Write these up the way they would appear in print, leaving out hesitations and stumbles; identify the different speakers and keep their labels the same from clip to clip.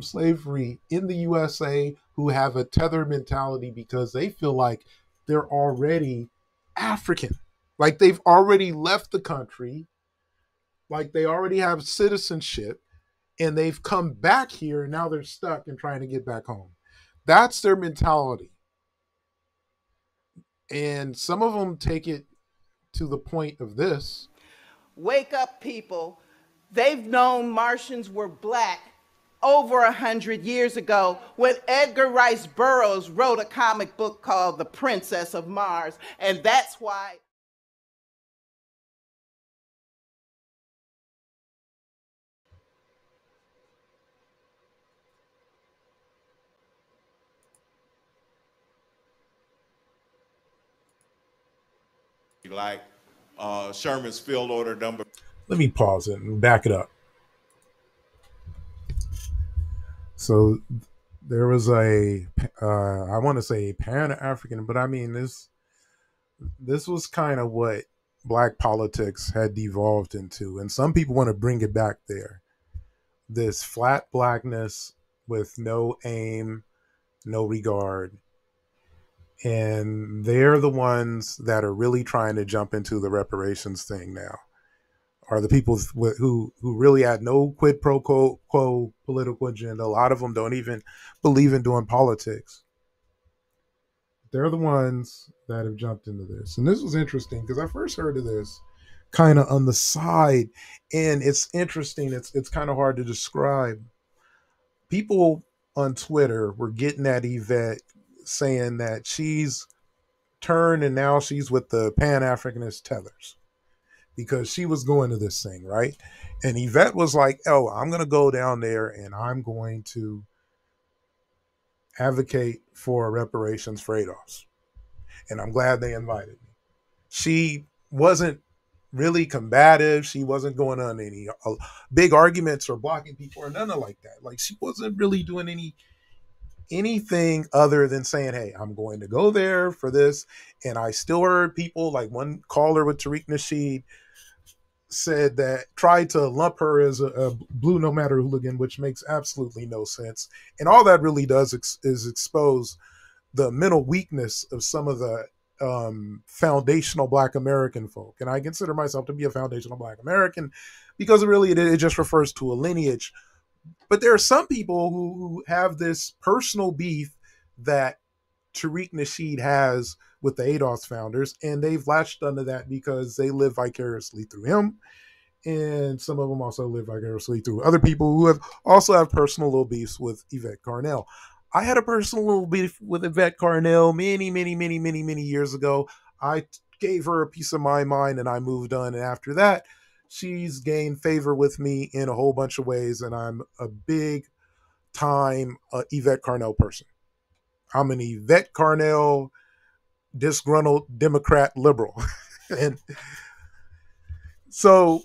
Speaker 1: from slavery in the USA who have a tether mentality because they feel like they're already African. Like they've already left the country, like they already have citizenship, and they've come back here and now they're stuck and trying to get back home. That's their mentality. And some of them take it to the point of this.
Speaker 2: Wake up, people. They've known Martians were black over 100 years ago when Edgar Rice Burroughs wrote a comic book called The Princess of Mars. And that's why.
Speaker 3: Like Sherman's field order number.
Speaker 1: Let me pause it and back it up. So there was I want to say Pan-African, but I mean this was kind of what black politics had devolved into, and some people want to bring it back there. This flat blackness with no aim, no regard, and they're the ones that are really trying to jump into the reparations thing now. Are the people who really had no quid pro quo political agenda. A lot of them don't even believe in doing politics. They're the ones that have jumped into this. And this was interesting because I first heard of this kind of on the side. And it's interesting. It's kind of hard to describe. People on Twitter were getting at Yvette saying that she's turned and now she's with the Pan-Africanist tethers, because she was going to this thing, right? And Yvette was like, oh, I'm going to go down there and I'm going to advocate for reparations for Adolfs. And I'm glad they invited me. She wasn't really combative. She wasn't going on any big arguments or blocking people or nothing like that. Like she wasn't really doing anything other than saying, hey, I'm going to go there for this. And I still heard people, like one caller with Tariq Nasheed said that, tried to lump her as a blue no matter hooligan, which makes absolutely no sense. And all that really does is expose the mental weakness of some of the foundational Black American folk. And I consider myself to be a foundational Black American because it just refers to a lineage. But there are some people who have this personal beef that Tariq Nasheed has with the ADOS founders, and they've latched onto that because they live vicariously through him. And some of them also live vicariously through other people who also have personal little beefs with Yvette Carnell. I had a personal little beef with Yvette Carnell many years ago. I gave her a piece of my mind and I moved on. And after that, she's gained favor with me in a whole bunch of ways. And I'm a big time Yvette Carnell person. I'm an Yvette Carnell disgruntled Democrat liberal. And so,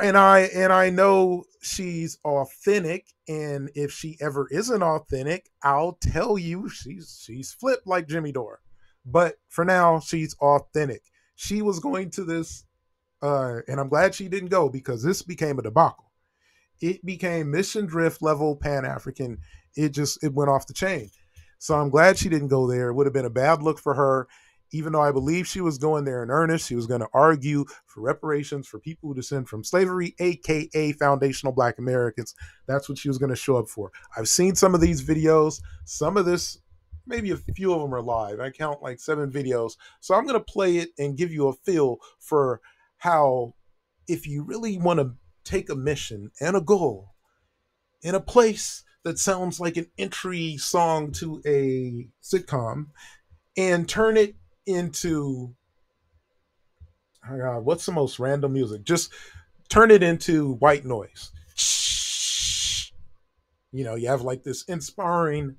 Speaker 1: and I know she's authentic, and if she ever isn't authentic, I'll tell you she's flipped like Jimmy Dore. But for now, she's authentic. She was going to this, and I'm glad she didn't go, because this became a debacle. It became mission drift level Pan-African. It went off the chain. So I'm glad she didn't go there. It would have been a bad look for her. Even though I believe she was going there in earnest, she was going to argue for reparations for people who descend from slavery, aka foundational Black Americans. That's what she was going to show up for. I've seen some of these videos. Some of this, maybe a few of them are live. I count like 7 videos. So I'm going to play it and give you a feel for how, if you really want to take a mission and a goal in a place that sounds like an entry song to a sitcom and turn it into, oh God, what's the most random music? Just turn it into white noise. You know, you have like this inspiring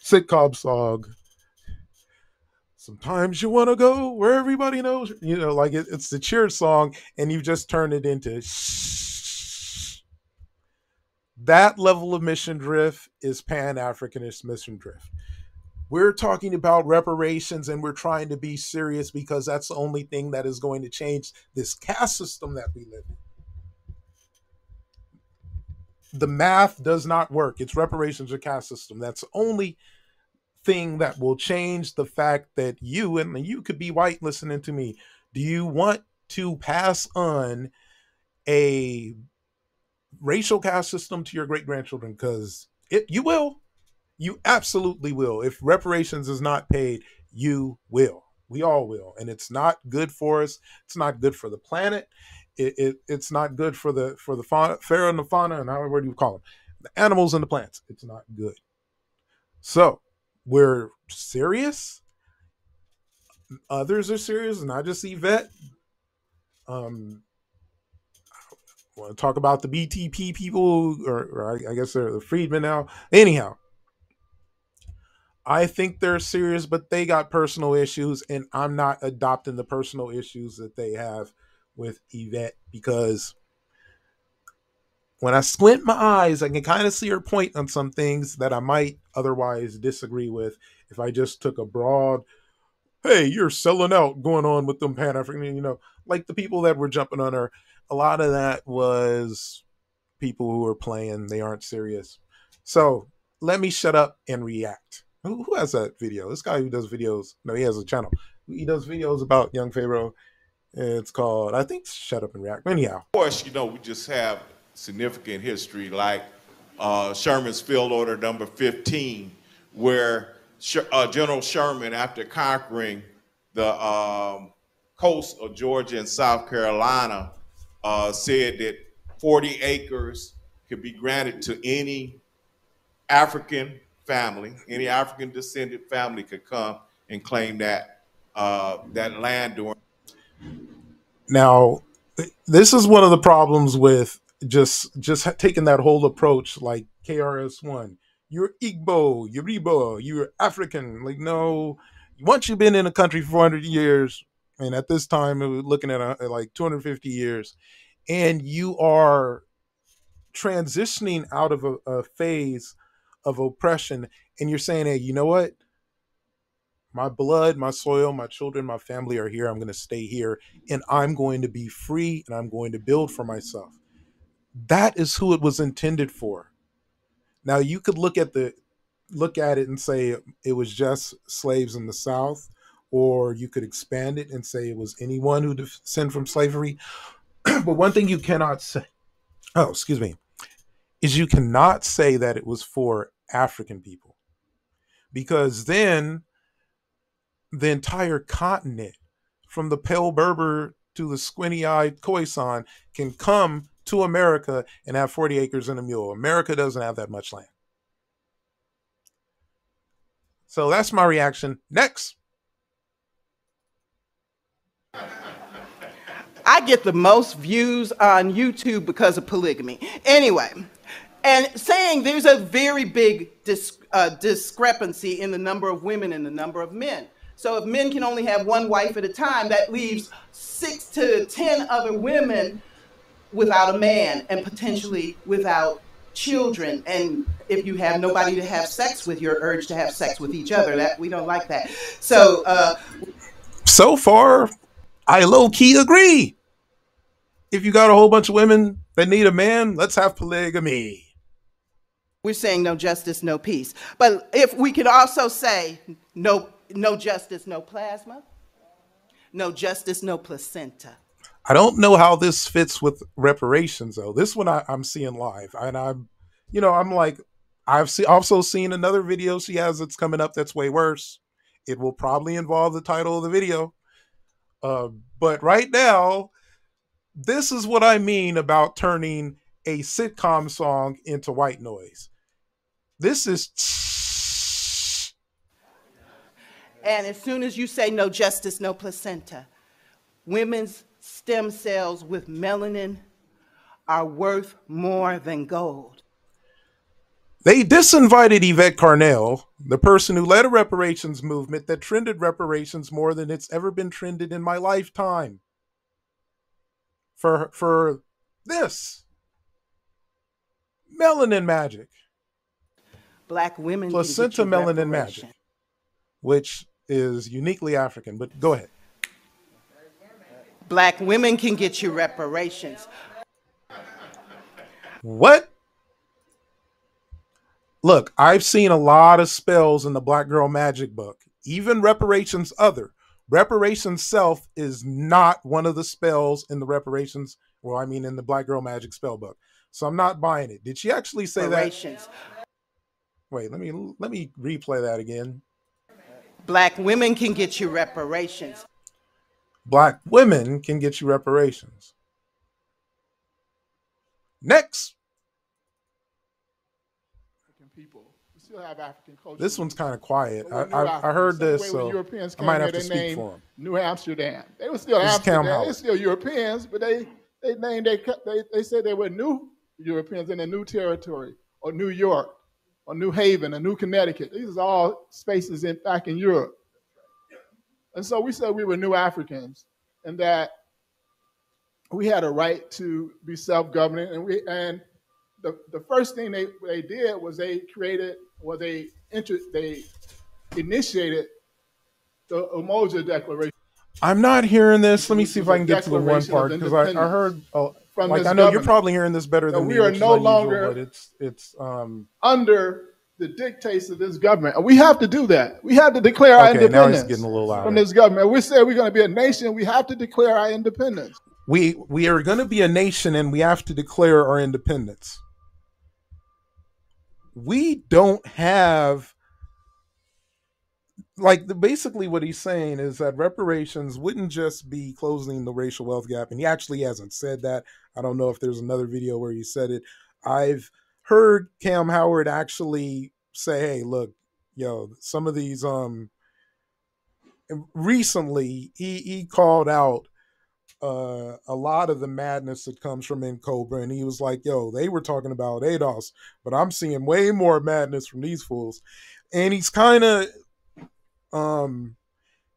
Speaker 1: sitcom song. Sometimes you want to go where everybody knows, you know, like it's the cheer song, and you just turn it into that level of mission drift is Pan-Africanist mission drift. We're talking about reparations, and we're trying to be serious because that's the only thing that is going to change this caste system that we live in. The math does not work. It's reparations or caste system. That's the only thing that will change the fact that you could be white listening to me. Do you want to pass on a racial caste system to your great grandchildren? Because you will. You absolutely will. If reparations is not paid, you will. We all will, and it's not good for us. It's not good for the planet. It's not good for the fauna, flora and the fauna, and however you call them, the animals and the plants. It's not good. So we're serious. Others are serious, not just Yvette. Um, Want to talk about the BTP people, or I guess they're the freedmen now. Anyhow, I think they're serious, but they got personal issues, and I'm not adopting the personal issues that they have with Yvette, because when I squint my eyes, I can kind of see her point on some things that I might otherwise disagree with if I just took a broad, hey, you're selling out going on with them Pan African, like the people that were jumping on her. A lot of that was people who are playing, they aren't serious. So let me shut up and react. Who has that video? This guy who does videos. No, he has a channel. He does videos about young Pharaoh. It's called, I think, Shut Up and React. Anyhow.
Speaker 3: Of course, we just have significant history like Sherman's Field Order number 15, where General Sherman, after conquering the coast of Georgia and South Carolina, said that 40 acres could be granted to any African family, any African descended family could come and claim that land during.
Speaker 1: Now, this is one of the problems with just taking that whole approach, like KRS-One. You're Igbo, you're Igbo, you're African. Like, no, once you've been in a country for 400 years, and at this time, we're looking at like 250 years, and you are transitioning out of a phase of oppression, and you're saying, hey, you know what? My blood, my soil, my children, my family are here. I'm going to stay here, and I'm going to be free, and I'm going to build for myself. That is who it was intended for. Now, you could look at it and say it was just slaves in the South, or you could expand it and say it was anyone who descended from slavery. But one thing you cannot say, is you cannot say that it was for African people, because then the entire continent, from the pale Berber to the squinty-eyed Khoisan, can come to America and have 40 acres and a mule. America doesn't have that much land. So that's my reaction. Next.
Speaker 2: I get the most views on YouTube because of polygamy. Anyway, and saying there's a very big discrepancy in the number of women and the number of men. So if men can only have one wife at a time, that leaves 6 to 10 other women without a man and potentially without children. And if you have nobody to have sex with, you're urged to have sex with each other. That we don't like that.
Speaker 1: So far, I low-key agree. If you got a whole bunch of women that need a man, let's have polygamy.
Speaker 2: We're saying no justice, no peace. But if we could also say no justice, no plasma, no justice, no placenta.
Speaker 1: I don't know how this fits with reparations, though. This one I'm seeing live, and I'm like, I've also seen another video she has that's coming up that's way worse. It will probably involve the title of the video. But right now, this is what I mean about turning a sitcom song into white noise. This is.
Speaker 2: And as soon as you say no justice, no placenta, women's stem cells with melanin are worth more than gold.
Speaker 1: They disinvited Yvette Carnell, the person who led a reparations movement that trended reparations more than it's ever been trended in my lifetime. For this. Melanin magic.
Speaker 2: Black women
Speaker 1: placenta melanin magic, which is uniquely African, but go ahead.
Speaker 2: Black women can get you reparations.
Speaker 1: What? Look, I've seen a lot of spells in the Black Girl Magic book. Even reparations other. Reparations self is not one of the spells in the reparations, well, I mean in the Black Girl Magic spell book. So I'm not buying it. Did she actually say that?
Speaker 2: Reparations.
Speaker 1: Wait, let me replay that again.
Speaker 2: Black women can get you reparations.
Speaker 1: Black women can get you reparations. Next.
Speaker 4: People. We still have African culture.
Speaker 1: This one's kind of quiet.
Speaker 4: But
Speaker 1: I heard this,
Speaker 4: When
Speaker 1: so
Speaker 4: Europeans
Speaker 1: I
Speaker 4: came
Speaker 1: might
Speaker 4: here,
Speaker 1: have to
Speaker 4: they
Speaker 1: speak
Speaker 4: named
Speaker 1: for them.
Speaker 4: New Amsterdam. They were still
Speaker 1: This is Cam
Speaker 4: Amsterdam.
Speaker 1: Howard.
Speaker 4: They're still Europeans, but they named they said they were new Europeans in a new territory, or New York, or New Haven, or New Connecticut. These are all spaces back in Europe. And so we said we were new Africans, and that we had a right to be self-governing, and the first thing they did was they initiated the Umoja Declaration.
Speaker 1: I'm not hearing this. Let me see if I can get to the one part, because I heard, like, I know you're probably hearing this better than me,
Speaker 4: we are
Speaker 1: which is
Speaker 4: no
Speaker 1: unusual,
Speaker 4: longer
Speaker 1: but it's
Speaker 4: under the dictates of this government. And we have to do that. We have to declare our
Speaker 1: okay, now he's
Speaker 4: independence
Speaker 1: getting a little louder.
Speaker 4: from this government. We say we're going to be a nation. We have to declare our independence.
Speaker 1: We are going to be a nation, and we have to declare our independence. We don't have, like, basically what he's saying is that reparations wouldn't just be closing the racial wealth gap, and he actually hasn't said that. I don't know if there's another video where he said it. I've heard Cam Howard actually say, hey, look, yo, some of these recently he called out a lot of the madness that comes from Cobra, and he was like, yo, they were talking about ADOS, but I'm seeing way more madness from these fools. And he's kind of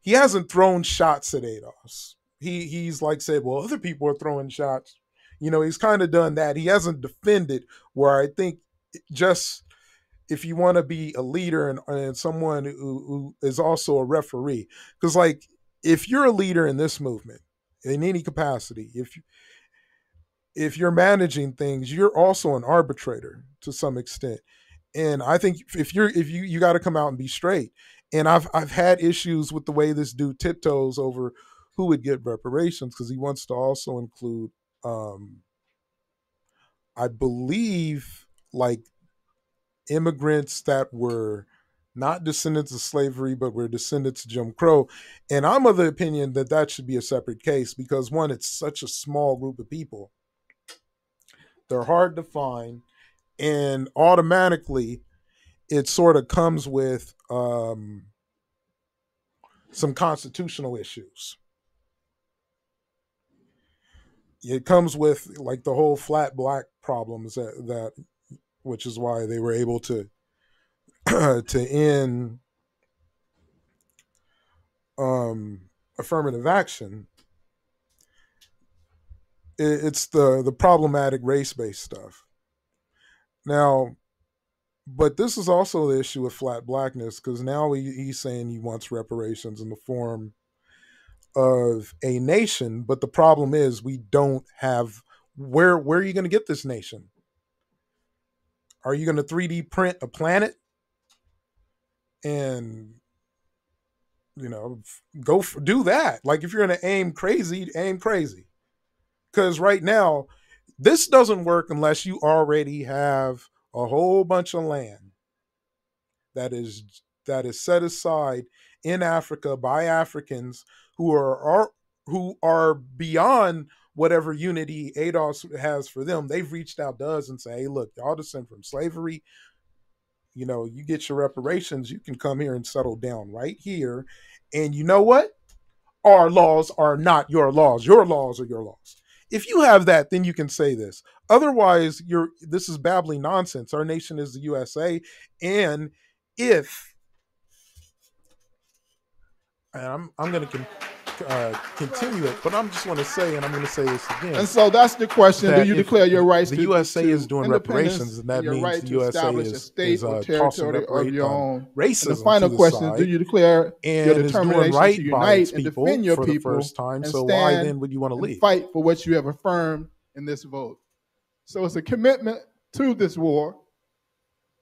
Speaker 1: he hasn't thrown shots at ADOS. He's like said, well, other people are throwing shots. You know, he's kind of done that. He hasn't defended, where I think just if you want to be a leader and someone who is also a referee, because like if you're a leader in this movement in any capacity, if you're managing things, you're also an arbitrator to some extent. And I think if you got to come out and be straight. And I've had issues with the way this dude tiptoes over who would get reparations, because he wants to also include, I believe, like immigrants that were not descendants of slavery, but were descendants of Jim Crow. And I'm of the opinion that that should be a separate case, because one, it's such a small group of people. They're hard to find, and automatically it sort of comes with some constitutional issues. It comes with like the whole flat black problems that which is why they were able to to end affirmative action. It's the problematic race-based stuff. Now, but this is also the issue with flat blackness, because now he's saying he wants reparations in the form of a nation, but the problem is we don't have, where are you going to get this nation? Are you going to 3D print a planet and do that? Like if you're going to aim crazy, because right now this doesn't work unless you already have a whole bunch of land that is set aside in Africa by Africans who are beyond whatever unity ADOS has for them. They've reached out to us and say, hey, look, y'all descend from slavery. You know, you get your reparations, you can come here and settle down right here. And you know what? Our laws are not your laws. Your laws are your laws. If you have that, then you can say this. Otherwise, this is babbling nonsense. Our nation is the USA. And if, and I'm going to continue it, but I'm just want to say, and I'm going to say this again.
Speaker 4: And so that's the question: do you declare your rights?
Speaker 1: The USA is doing reparations, and that means
Speaker 4: right
Speaker 1: the USA
Speaker 4: a state or territory of your own
Speaker 1: racism.
Speaker 4: And the final question: do you declare your determination
Speaker 1: right
Speaker 4: to unite and defend your
Speaker 1: for
Speaker 4: people
Speaker 1: the first time?
Speaker 4: And
Speaker 1: so why then would you want to leave?
Speaker 4: Fight for what you have affirmed in this vote. So it's a commitment to this war,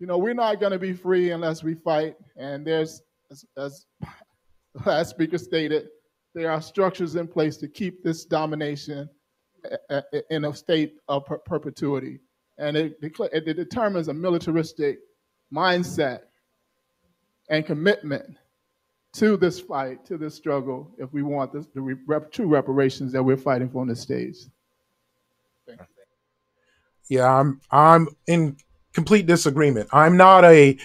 Speaker 4: we're not going to be free unless we fight. And there's, as last speaker stated, there are structures in place to keep this domination in a state of perpetuity. And it determines a militaristic mindset and commitment to this fight, to this struggle, if we want the true reparations that we're fighting for on the stage.
Speaker 1: Yeah, I'm in complete disagreement. I'm not a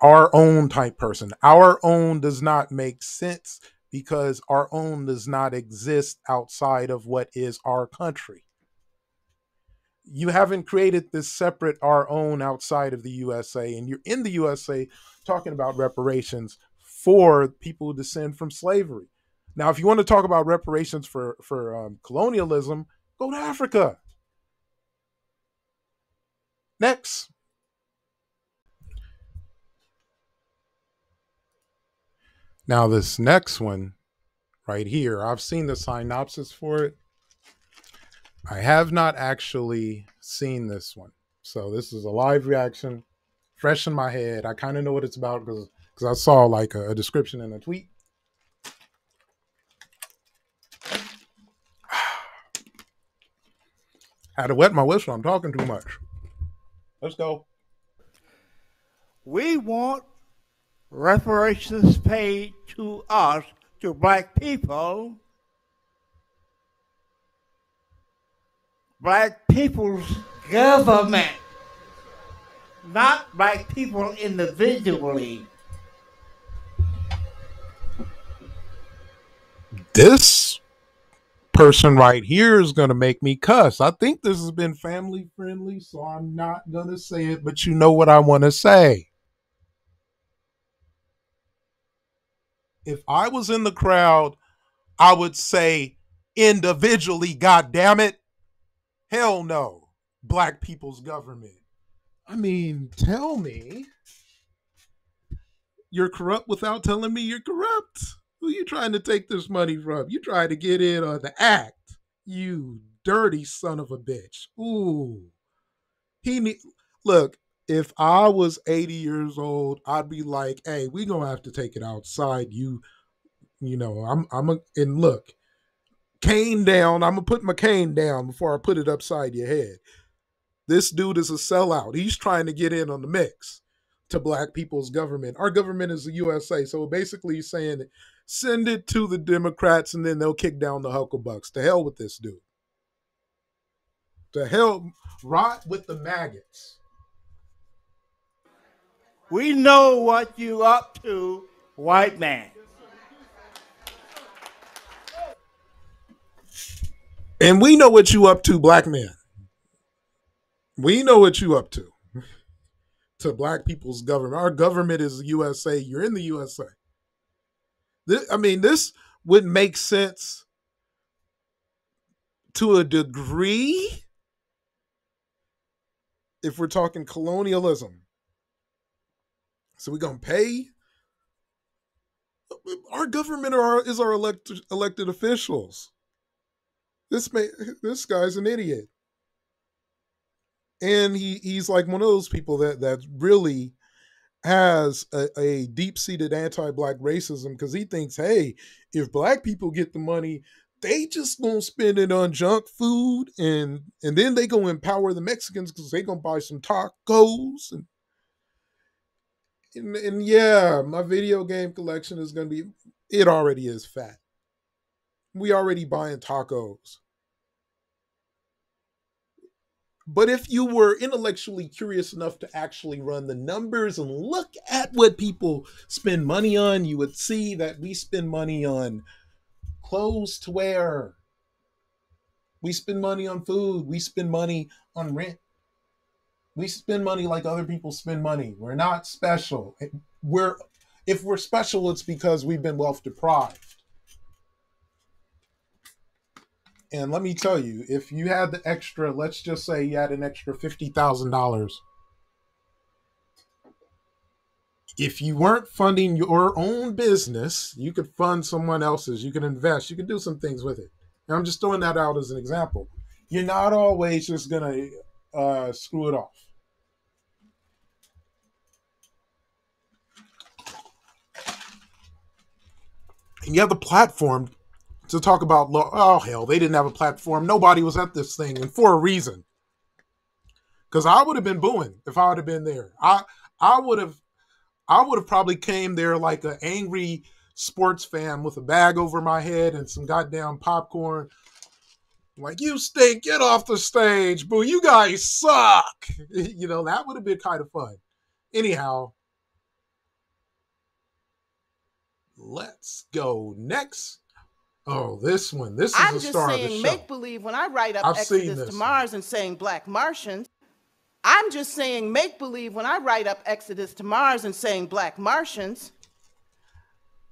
Speaker 1: our own type person. Our own does not make sense because our own does not exist outside of what is our country. You haven't created this separate our own outside of the USA, and you're in the USA talking about reparations for people who descend from slavery. Now, if you want to talk about reparations for colonialism, go to Africa. Next. Now, this next one right here, I've seen the synopsis for it. I have not actually seen this one. So this is a live reaction, fresh in my head. I kind of know what it's about because I saw like a description in a tweet. Had to wet my whistle. I'm talking too much. Let's go.
Speaker 5: We want reparations paid to us, to black people, black people's government, not black people individually.
Speaker 1: This person right here is going to make me cuss. I think this has been family friendly, so I'm not going to say it, but you know what I want to say. If I was in the crowd, I would say individually, God damn it. Hell no. Black people's government. I mean, tell me you're corrupt without telling me you're corrupt. Who you trying to take this money from? You trying to get in on the act. You dirty son of a bitch. Ooh. Look, if I was 80 years old, I'd be like, hey, we gonna have to take it outside. And look, cane down. I'm gonna put my cane down before I put it upside your head. This dude is a sellout. He's trying to get in on the mix to black people's government. Our government is the USA. So basically he's saying send it to the Democrats and then they'll kick down the Hucklebucks. To hell with this dude. To hell, rot with the maggots.
Speaker 5: We know what you up to, white man.
Speaker 1: And we know what you up to, black man. We know what you up to black people's government. Our government is the USA. You're in the USA. This would make sense to a degree if we're talking colonialism. So we're going to pay? Our government is our elected officials. This guy's an idiot. And he's like one of those people that really has a deep-seated anti-black racism because he thinks, hey, if black people get the money, they just gonna spend it on junk food and then they gonna empower the Mexicans because they gonna buy some tacos and yeah, my video game collection is gonna be, it already is fat. We already buying tacos. But if you were intellectually curious enough to actually run the numbers and look at what people spend money on, you would see that we spend money on clothes to wear. We spend money on food. We spend money on rent. We spend money like other people spend money. We're not special. If we're special, it's because we've been wealth deprived. And let me tell you, if you had the extra, let's just say you had an extra $50,000. If you weren't funding your own business, you could fund someone else's. You could invest. You could do some things with it. And I'm just throwing that out as an example. You're not always just going to screw it off. And you have the platform to talk about, oh, hell, they didn't have a platform. Nobody was at this thing, and for a reason. Because I would have been booing if I would have been there. I would have probably came there like an angry sports fan with a bag over my head and some goddamn popcorn. Like, you stink, get off the stage, boo, you guys suck. You know, that would have been kind of fun. Anyhow, let's go next. Oh, this one. This is
Speaker 2: I'm
Speaker 1: the
Speaker 2: just
Speaker 1: star of the
Speaker 2: saying
Speaker 1: show.
Speaker 2: make believe when I write up
Speaker 1: I've seen
Speaker 2: Exodus to
Speaker 1: this
Speaker 2: Mars and saying Black Martians. I'm just saying make believe when I write up Exodus to Mars and saying Black Martians.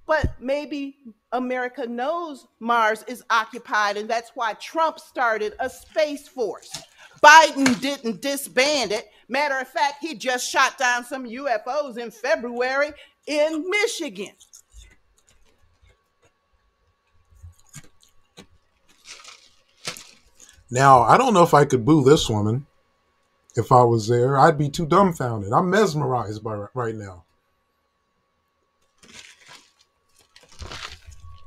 Speaker 2: But maybe America knows Mars is occupied, and that's why Trump started a space force. Biden didn't disband it. Matter of fact, he just shot down some UFOs in February in Michigan.
Speaker 1: Now, I don't know if I could boo this woman if I was there. I'd be too dumbfounded. I'm mesmerized by right now.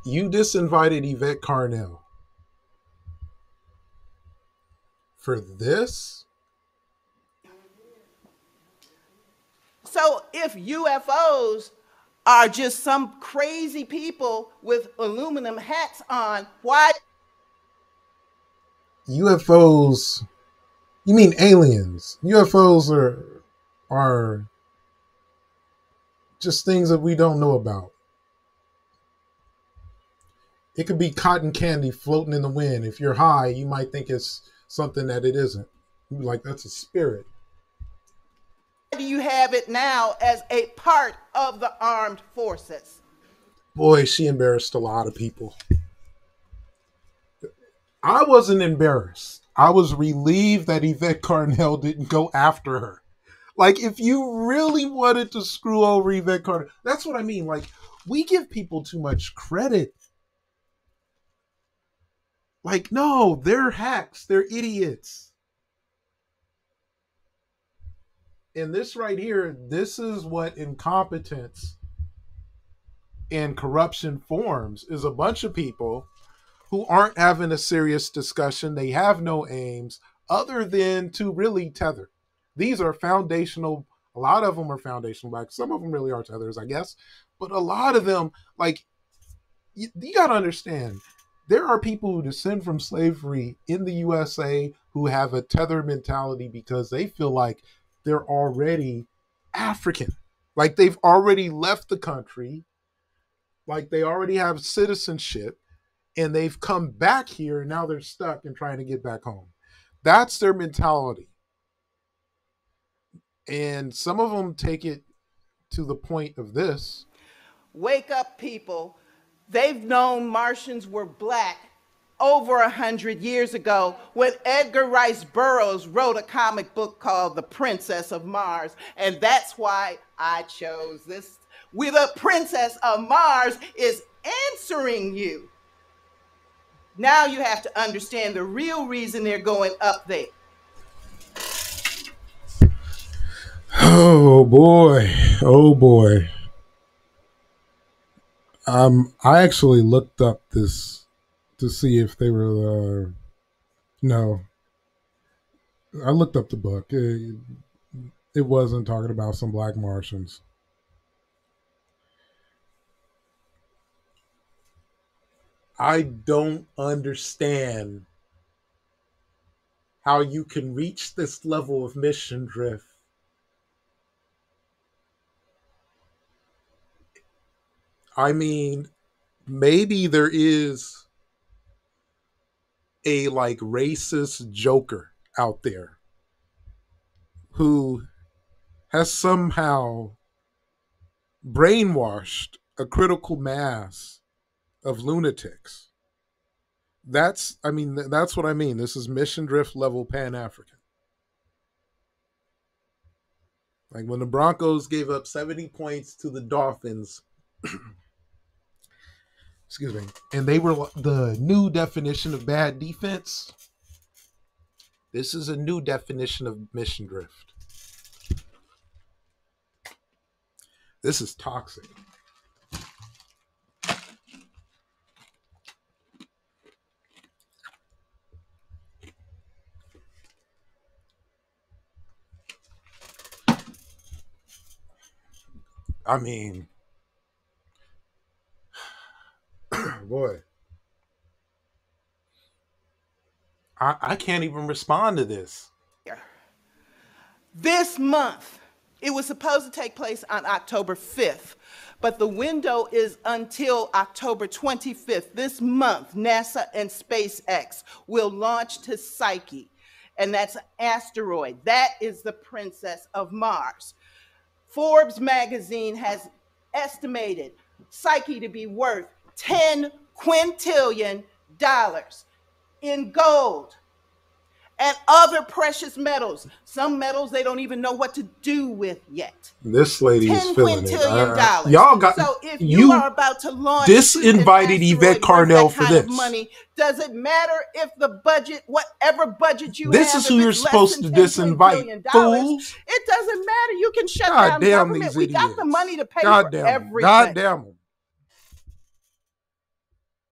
Speaker 1: You disinvited Yvette Carnell for this?
Speaker 2: So if UFOs are just some crazy people with aluminum hats on, why?
Speaker 1: UFOs, you mean aliens? UFOs are just things that we don't know about. It could be cotton candy floating in the wind. If you're high, you might think it's something that it isn't. Like, that's a spirit.
Speaker 2: Do you have it now as a part of the armed forces?
Speaker 1: Boy, she embarrassed a lot of people. I wasn't embarrassed. I was relieved that Yvette Carnell didn't go after her. Like, if you really wanted to screw over Yvette Carnell, that's what I mean. Like, we give people too much credit. Like, no, they're hacks. They're idiots. And this right here, this is what incompetence and corruption forms, is a bunch of people who aren't having a serious discussion. They have no aims other than to really tether. These are foundational, a lot of them are foundational blacks. Some of them really are tethers, I guess. But a lot of them, like, you got to understand, there are people who descend from slavery in the USA who have a tether mentality because they feel like they're already African. Like, they've already left the country. Like, they already have citizenship. And they've come back here, and now they're stuck and trying to get back home. That's their mentality. And some of them take it to the point of this.
Speaker 2: Wake up, people. They've known Martians were black over 100 years ago when Edgar Rice Burroughs wrote a comic book called The Princess of Mars. And that's why I chose this. The Princess of Mars is answering you. Now you have to understand the real reason they're going up there.
Speaker 1: Oh boy. Oh boy. I actually looked up this to see if they were no. I looked up the book. It wasn't talking about some black Martians. I don't understand how you can reach this level of mission drift. I mean, maybe there is a like racist joker out there who has somehow brainwashed a critical mass of lunatics. That's what I mean. This is mission drift level Pan African. Like when the Broncos gave up 70 points to the Dolphins, excuse me, and they were the new definition of bad defense. This is a new definition of mission drift. This is toxic. I mean, boy, I can't even respond to this.
Speaker 2: This month, it was supposed to take place on October 5th, but the window is until October 25th. This month, NASA and SpaceX will launch to Psyche, and that's an asteroid. That is the Princess of Mars. Forbes magazine has estimated Psyche to be worth $10 quintillion in gold and other precious metals. Some metals they don't even know what to do with yet.
Speaker 1: This lady is feeling it.
Speaker 2: Y'all got, so if you are about to launch,
Speaker 1: disinvited Yvette Carnell for this.
Speaker 2: Money, does it matter if the budget, whatever budget you
Speaker 1: this
Speaker 2: have,
Speaker 1: is who you're supposed to disinvite, fools?
Speaker 2: It doesn't matter. You can shut
Speaker 1: God
Speaker 2: down
Speaker 1: damn
Speaker 2: government.
Speaker 1: these
Speaker 2: We
Speaker 1: idiots.
Speaker 2: got the money to pay
Speaker 1: God
Speaker 2: for
Speaker 1: damn
Speaker 2: everything.
Speaker 1: God damn them.